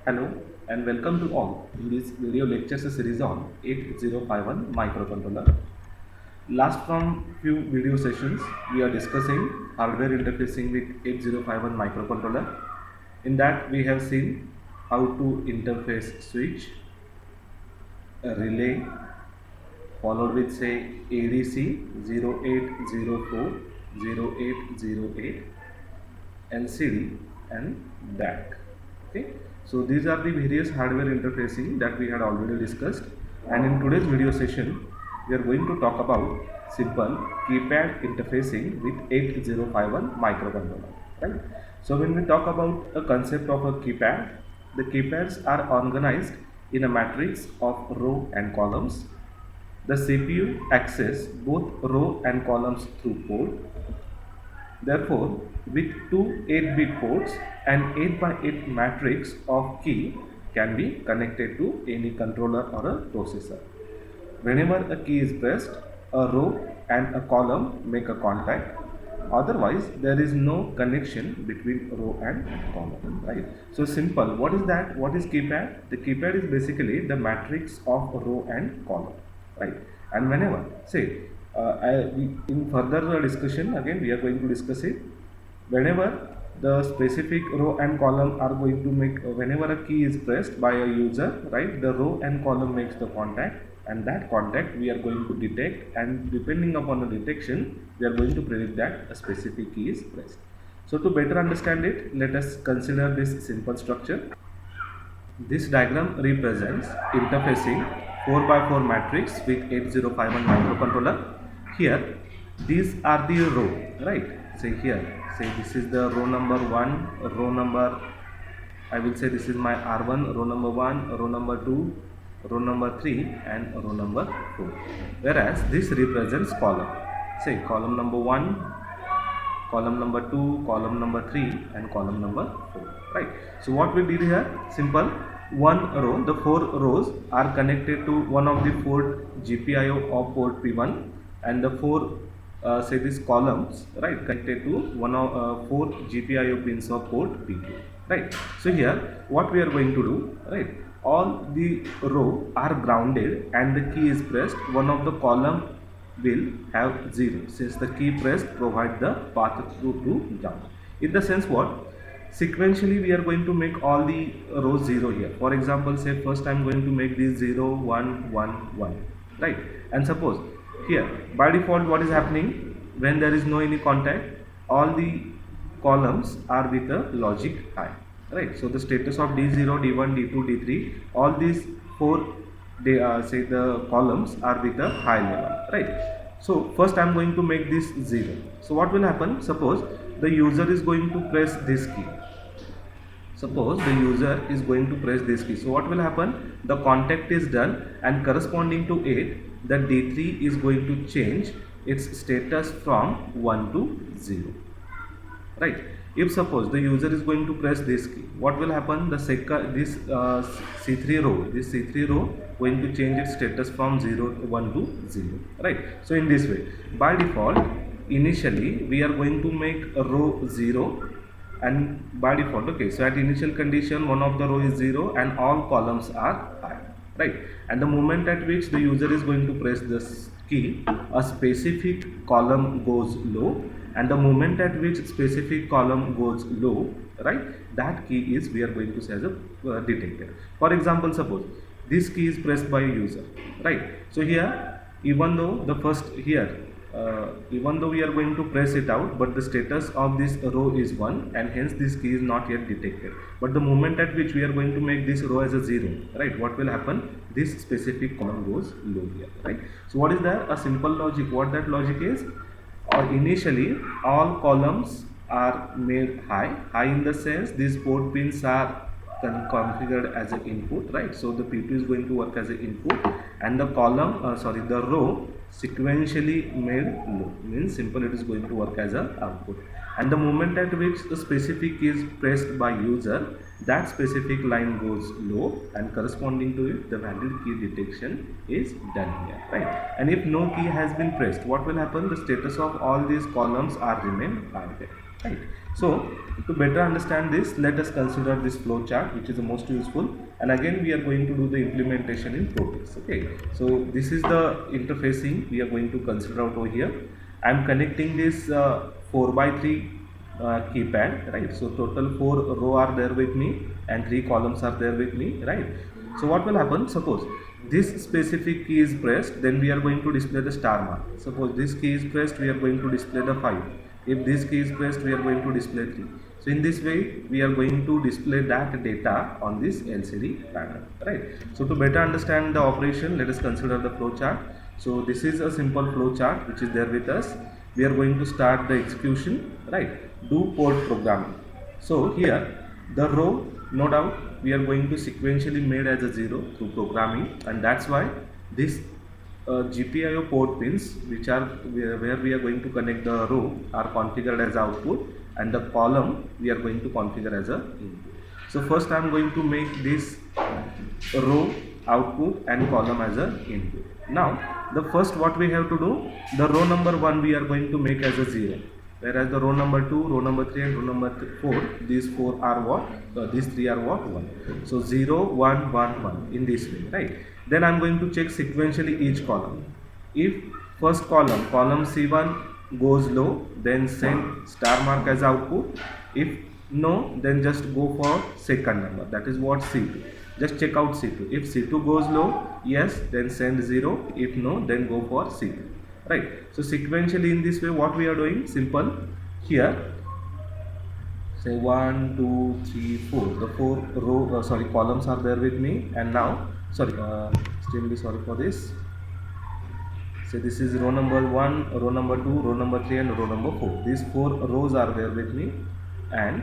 Hello and welcome to all in this video lectures series on 8051 microcontroller. Last from few video sessions we are discussing hardware interfacing with 8051 microcontroller. In that we have seen how to interface switch, a relay followed with say ADC 0804, 0808, LCD and DAC. Okay, so these are the various hardware interfacing that we had already discussed, and in today's video session we are going to talk about simple keypad interfacing with 8051 microcontroller, right? So when we talk about a concept of a keypad, the keypads are organized in a matrix of row and columns. The CPU access both row and columns through port. Therefore, with two 8-bit ports, an 8 by 8 matrix of key can be connected to any controller or a processor. Whenever a key is pressed, a row and a column make a contact. Otherwise, there is no connection between row and column, right? So simple. What is that? What is keypad? The keypad is basically the matrix of row and column, right? And whenever, say, in further discussion, again we are going to discuss it. Whenever the specific row and column are going to make, whenever a key is pressed by a user, right, the row and column makes the contact, and that contact we are going to detect, and depending upon the detection we are going to predict that a specific key is pressed. So to better understand it, let us consider this simple structure. This diagram represents interfacing 4 by 4 matrix with 8051 microcontroller. Here, these are the row, right? Say here, say this is the row number 1, row number, I will say this is my R1, row number 1, row number 2, row number 3 and row number 4. Whereas this represents column. Say column number 1, column number 2, column number 3 and column number 4, right? So what we did here, simple, one row, the 4 rows are connected to one of the 4 GPIO of port P1, and the 4 say these columns, right, connected to one of 4 GPIO pins of port P2, right? So here what we are going to do, right, all the row are grounded and the key is pressed, one of the column will have 0 since the key pressed provide the path through to ground. In the sense what, sequentially we are going to make all the rows 0 here. For example, say first I am going to make these 0 1 1 1, right? And suppose here by default what is happening, when there is no any contact, all the columns are with a logic high, right? So the status of D0 D1 D2 D3, all these 4 they say the columns are with a high level, right? So first I am going to make this 0. So what will happen, suppose the user is going to press this key. Suppose the user is going to press this key. So what will happen, the contact is done and corresponding to it, the D3 is going to change its status from 1 to 0, right? If suppose the user is going to press this key, what will happen, the second this C3 row, this C3 row going to change its status from 1 to 0, right? So in this way, by default initially we are going to make a row 0, and by default, okay, so at initial condition one of the row is 0 and all columns are high, right? And the moment at which the user is going to press this key, a specific column goes low, and the moment at which specific column goes low, right, that key is we are going to say as a detector. For example, suppose this key is pressed by a user, right? So here, even though the first here even though we are going to press it out, but the status of this row is 1 and hence this key is not yet detected. But the moment at which we are going to make this row as a 0, right, what will happen, this specific column goes low here, right? So what is that, a simple logic. What that logic is, or initially all columns are made high in the sense these port pins are configured as an input, right? So the P2 is going to work as an input and the column the row sequentially made low, means simple it is going to work as a output, and the moment at which the specific is pressed by user, that specific line goes low and corresponding to it the valid key detection is done here, right? And if no key has been pressed, what will happen, the status of all these columns are remain high there. right? So to better understand this, let us consider this flow chart, which is the most useful, and again we are going to do the implementation in Proteus. Okay, so this is the interfacing we are going to consider out over here. I am connecting this 4 by 3 keypad, right? So total 4 row are there with me and 3 columns are there with me, right? So what will happen, suppose this specific key is pressed, then we are going to display the star mark. Suppose this key is pressed, we are going to display the 5. If this key is pressed, we are going to display 3. So in this way we are going to display that data on this LCD panel, right? So to better understand the operation, let us consider the flow chart. So this is a simple flow chart which is there with us. We are going to start the execution, right? Do port programming. So here the row, no doubt we are going to sequentially made as a 0 through programming, and that's why this GPIO port pins, which are where we are going to connect the row, are configured as output, and the column we are going to configure as a input. So first I am going to make this row output and column as a input. Now the first what we have to do, the row number 1 we are going to make as a 0, whereas the row number 2, row number 3 and row number 4, these 4 are what, these 3 are what, 1. So 0, 1, 1, 1 in this way, right? Then I am going to check sequentially each column. If first column C1 goes low, then send star mark as output. If no, then just go for second number, that is what, C2. Just check out C2. If C2 goes low, yes, then send 0. If no, then go for C2, right? So sequentially in this way what we are doing, simple. Here say 1, 2, 3, 4, the 4 row columns are there with me, and now extremely sorry for this. So this is row number 1, row number 2, row number 3 and row number 4. These 4 rows are there with me, and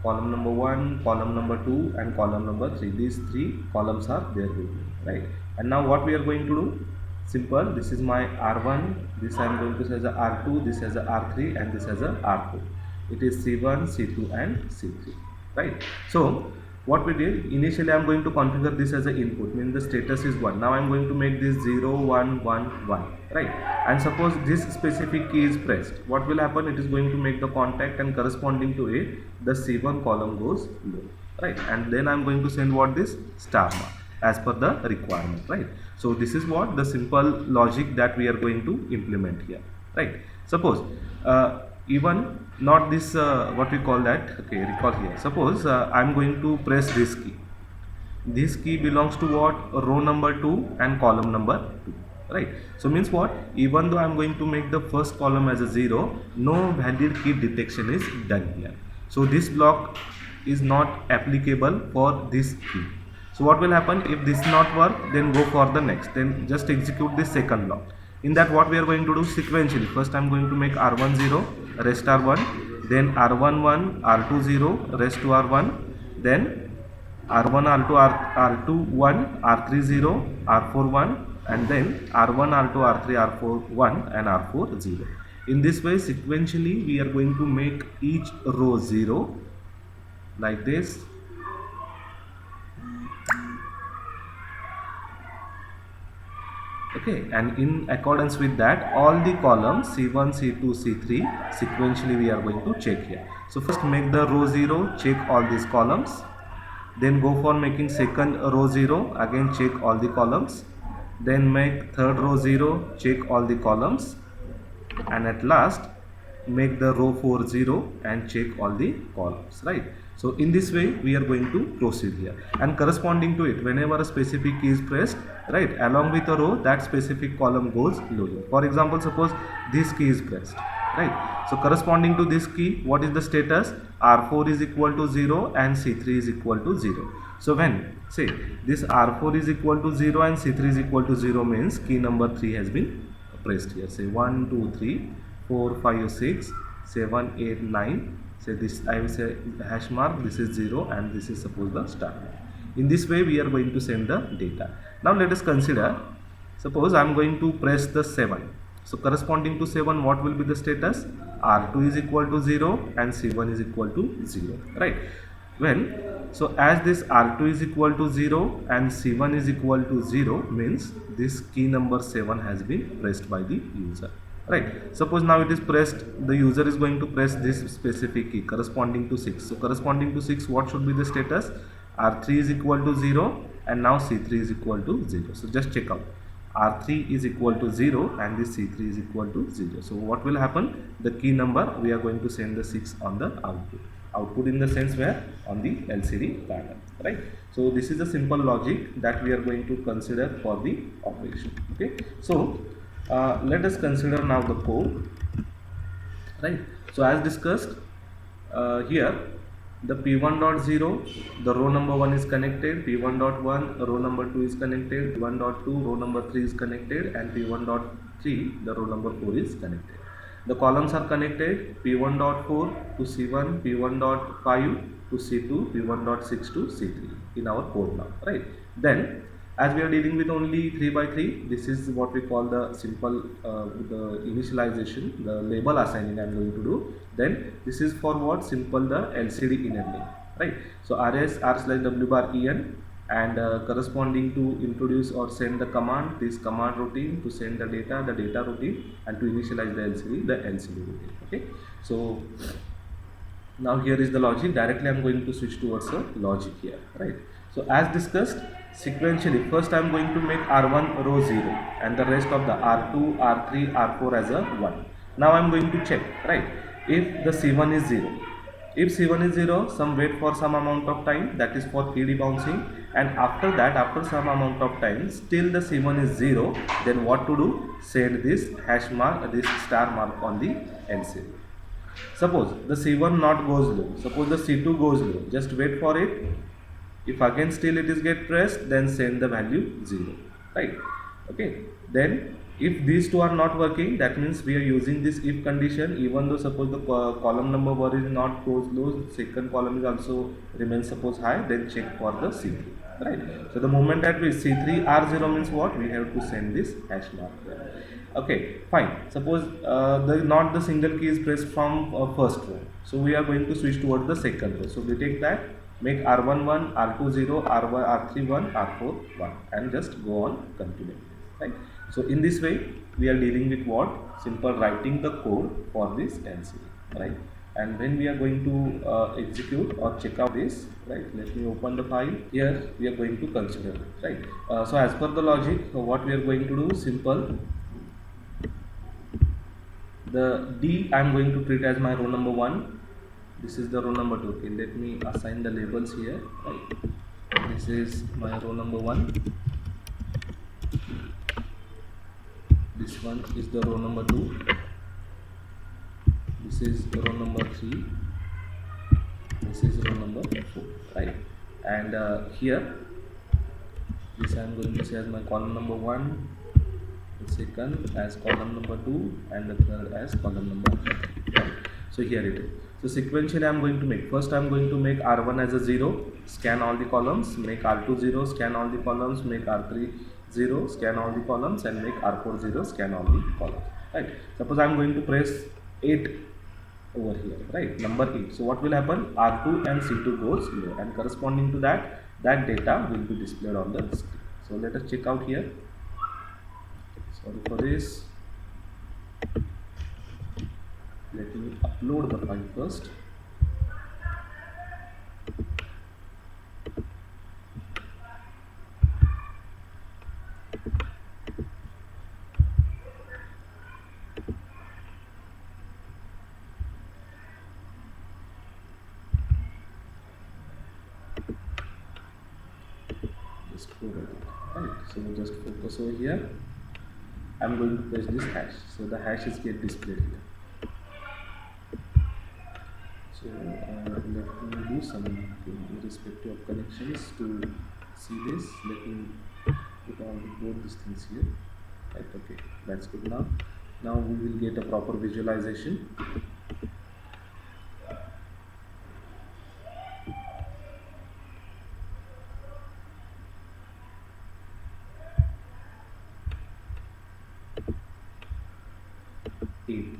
column number 1, column number 2 and column number 3. These 3 columns are there with me, right? And now what we are going to do, simple. This is my R1, this I am going to say as a R2, this as a R3 and this as a R4. It is C1, C2 and C3, right? So what we did, initially I am going to configure this as an input, means the status is 1. Now I am going to make this 0, 1, 1, 1, right? And suppose this specific key is pressed, what will happen, it is going to make the contact, and corresponding to it the C1 column goes low, right? And then I am going to send what, this star mark as per the requirement, right? So this is what the simple logic that we are going to implement here, right? Suppose even not this what we call that, okay, recall here. Suppose I am going to press this key. This key belongs to what, row number 2 and column number 2, right? So means what, even though I am going to make the first column as a 0, no valid key detection is done here. So this block is not applicable for this key. So what will happen, if this not work, then go for the next, then just execute this second block. In that what we are going to do, sequentially first I am going to make R1 0, rest R1, then R1 1, R2 0, rest to R1, then R1 R2 R2 1, R3 0, R4 1, and then R1 R2 R3 R4 1 and R4 0. In this way sequentially we are going to make each row 0 like this. Okay, and in accordance with that, all the columns C1, C2, C3 sequentially we are going to check here. So first make the row 0, check all these columns, then go for making second row 0, again check all the columns, then make third row 0, check all the columns, and at last make the row 4 0 and check all the columns, right? So in this way we are going to proceed here, and corresponding to it, whenever a specific key is pressed, right, along with a row, that specific column goes lower. For example, suppose this key is pressed, right? So corresponding to this key, what is the status? R4 is equal to 0 and C3 is equal to 0. So when say this R4 is equal to 0 and C3 is equal to 0 means key number 3 has been pressed here. Say 1, 2, 3, 4, 5, 6, 7, 8, 9. Say this, I will say hash mark, this is 0 and this is suppose the star. In this way we are going to send the data. Now let us consider, suppose I am going to press the 7. So corresponding to 7, what will be the status? R2 is equal to 0 and C1 is equal to 0, right? When, so as this R2 is equal to 0 and C1 is equal to 0 means this key number 7 has been pressed by the user, right? Suppose now it is pressed, the user is going to press this specific key corresponding to 6. So corresponding to 6, what should be the status? R3 is equal to 0 and now C3 is equal to 0. So just check out. R3 is equal to 0 and this C3 is equal to 0. So what will happen? The key number, we are going to send the 6 on the output. Output in the sense where? On the LCD panel, right? So this is a simple logic that we are going to consider for the operation. Okay. So let us consider now the code, right? So as discussed here, the P1.0, the row number 1 is connected, P1.1 row number 2 is connected, P1.2 row number 3 is connected, and P1.3 the row number 4 is connected. The columns are connected, P1.4 to C1, P1.5 to C2, P1.6 to C3 in our code now, right? Then as we are dealing with only 3 by 3, this is what we call the simple the initialization, the label assigning I am going to do. Then this is for what? Simple the LCD enabling, right? So rs r/w bar en, and corresponding to introduce or send the command, this command routine to send the data routine, and to initialize the LCD routine. Okay, so now here is the logic. Directly I am going to switch towards the logic here, right? So as discussed, sequentially first I am going to make R1 row 0 and the rest of the R2, R3, R4 as a 1. Now I am going to check, right, if the C1 is 0. If C1 is 0, some wait for some amount of time, that is for key debouncing, and after that, after some amount of time, still the C1 is 0, then what to do? Send this hash mark, this star mark on the LCD. Suppose the C1 not goes low, suppose the C2 goes low, just wait for it. If again still it is get pressed, then send the value 0, right? Okay, then if these two are not working, that means we are using this if condition. Even though suppose the column number 1 is not goes low, second column is also remains suppose high, then check for the C3, right? So the moment that we C3 R0 means what? We have to send this hash mark there. Okay, fine. Suppose not the single key is pressed from first row, so we are going to switch towards the second row. So we take that, make R1 1, R2 0, R1, R3 1, R4 1, and just go on continue, right? So in this way we are dealing with what? Simple writing the code for this LCD, right? And when we are going to execute or check out this, right, let me open the file. Here we are going to consider it, right? So as per the logic, what we are going to do, simple, the D I am going to treat as my row number 1. This is the row number 2. Okay, let me assign the labels here, right? This is my row number 1. This one is the row number 2. This is row number 3. This is row number 4, right? And here, this I am going to say as my column number 1, the second as column number 2, and the third as column number 3. Right? So here it is. So sequentially I am going to make, first I am going to make R1 as a 0, scan all the columns, make R2 0, scan all the columns, make R3 0, scan all the columns, and make R4 0, scan all the columns, right? Suppose I am going to press 8 over here, right, number 8. So what will happen? R2 and C2 goes low, and corresponding to that, that data will be displayed on the screen. So let us check out here. Sorry for this. Let me upload the file first. Just go with it, right? So just focus over here. I'm going to press this hash. So the hash is get displayed here. So let me do some irrespective of connections to see this. Let me put all both these things here. Right, okay, that's good now. Now we will get a proper visualization. Eight,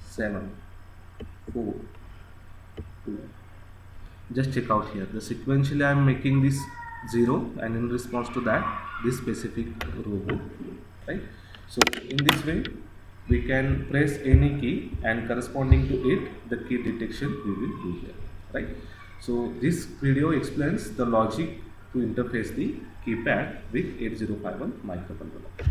7, 4, 2. Just check out here. The sequentially I am making this 0, and in response to that, this specific row will flow, right? So in this way, we can press any key and corresponding to it the key detection we will do here, right? So this video explains the logic to interface the keypad with 8051 microcontroller.